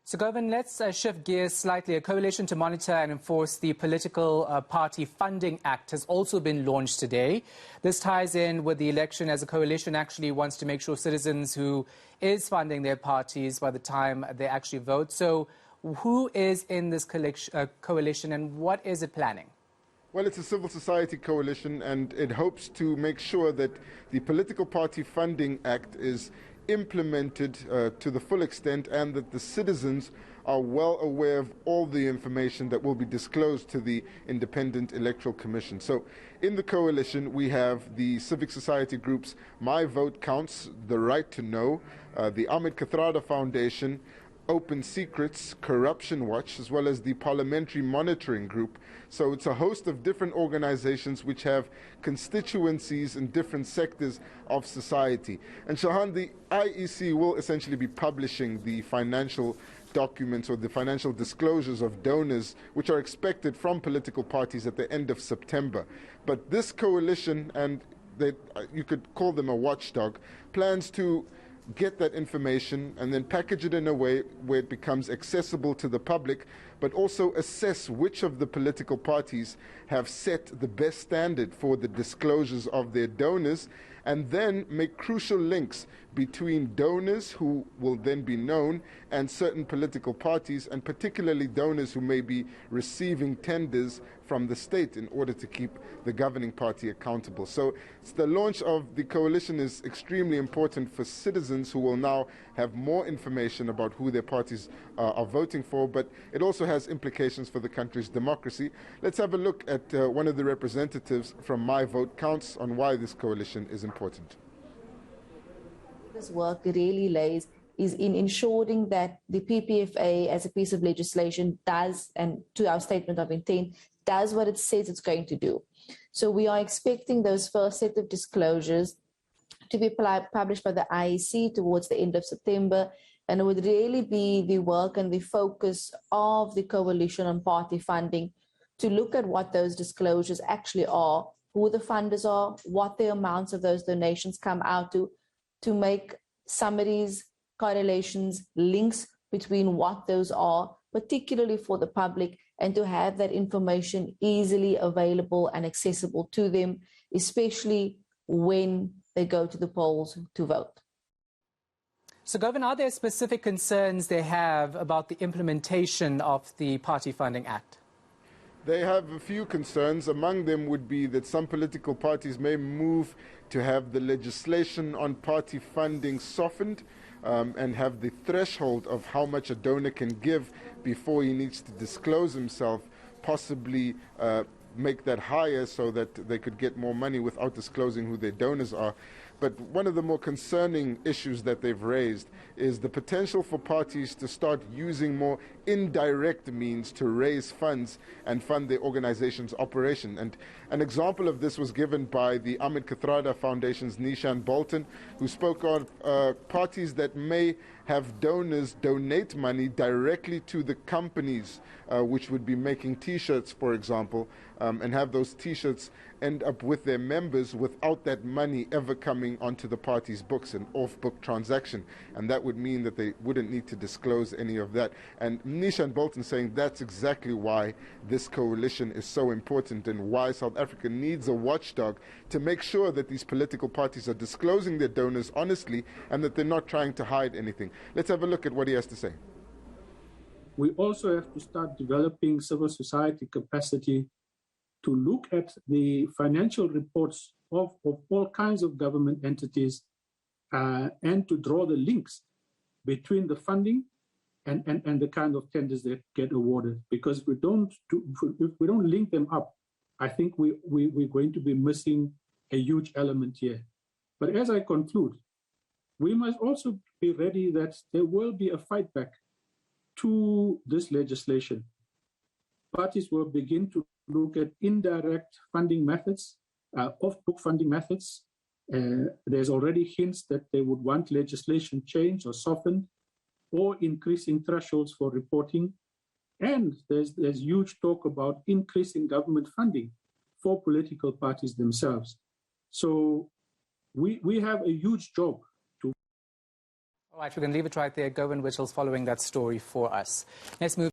So, Govan, let's shift gears slightly. A coalition to monitor and enforce the Political Party Funding Act has also been launched today. This ties in with the election, as a coalition actually wants to make sure citizens who is funding their parties by the time they actually vote. So who is in this coalition and what is it planning? Well, it's a civil society coalition, and it hopes to make sure that the Political Party Funding Act is implemented to the full extent, and that the citizens are well aware of all the information that will be disclosed to the Independent Electoral Commission. So in the coalition, we have the civic society groups My Vote Counts, The Right to Know, the Ahmed Kathrada Foundation, Open Secrets, Corruption Watch, as well as the Parliamentary Monitoring Group. So it's a host of different organizations which have constituencies in different sectors of society. And Shahan, the IEC will essentially be publishing the financial documents or the financial disclosures of donors which are expected from political parties at the end of September. But this coalition, and you could call them a watchdog, plans to get that information and then package it in a way where it becomes accessible to the public, but also assess which of the political parties have set the best standard for the disclosures of their donors, and then make crucial links between donors who will then be known and certain political parties, and particularly donors who may be receiving tenders from the state in order to keep the governing party accountable. So the launch of the coalition is extremely important for citizens who will now have more information about who their parties are voting for, but it also has implications for the country's democracy. Let's have a look at one of the representatives from My Vote Counts on why this coalition is important. This work really lays is in ensuring that the PPFA as a piece of legislation does, and to our statement of intent, does what it says it's going to do. So we are expecting those first set of disclosures to be published by the IEC towards the end of September, and it would really be the work and the focus of the coalition on party funding to look at what those disclosures actually are, who the funders are, what the amounts of those donations come out to make summaries, correlations, links between what those are, particularly for the public, and to have that information easily available and accessible to them, especially when they go to the polls to vote. So, Govan, are there specific concerns they have about the implementation of the Party Funding Act? They have a few concerns. Among them would be that some political parties may move to have the legislation on party funding softened and have the threshold of how much a donor can give before he needs to disclose himself possibly make that higher so that they could get more money without disclosing who their donors are. But one of the more concerning issues that they've raised is the potential for parties to start using more indirect means to raise funds and fund their organization's operation. And an example of this was given by the Ahmed Kathrada Foundation's Nishan Bolton, who spoke on parties that may have donors donate money directly to the companies which would be making T-shirts, for example, and have those T-shirts end up with their members without that money ever coming onto the party's books, an off-book transaction. And that would mean that they wouldn't need to disclose any of that. And Nishan Bolton saying that's exactly why this coalition is so important and why South Africa needs a watchdog to make sure that these political parties are disclosing their donors honestly and that they're not trying to hide anything. Let's have a look at what he has to say. We also have to start developing civil society capacity to look at the financial reports of all kinds of government entities and to draw the links between the funding and the kind of tenders that get awarded. Because if we don't link them up, I think we're going to be missing a huge element here. But as I conclude, we must also be ready that there will be a fight back to this legislation. Parties will begin to look at indirect funding methods, off-book funding methods. There's already hints that they would want legislation changed or softened, or increasing thresholds for reporting. And there's huge talk about increasing government funding for political parties themselves. So we have a huge job. All right, we're going to leave it right there. Govan Whittles following that story for us. Let's move.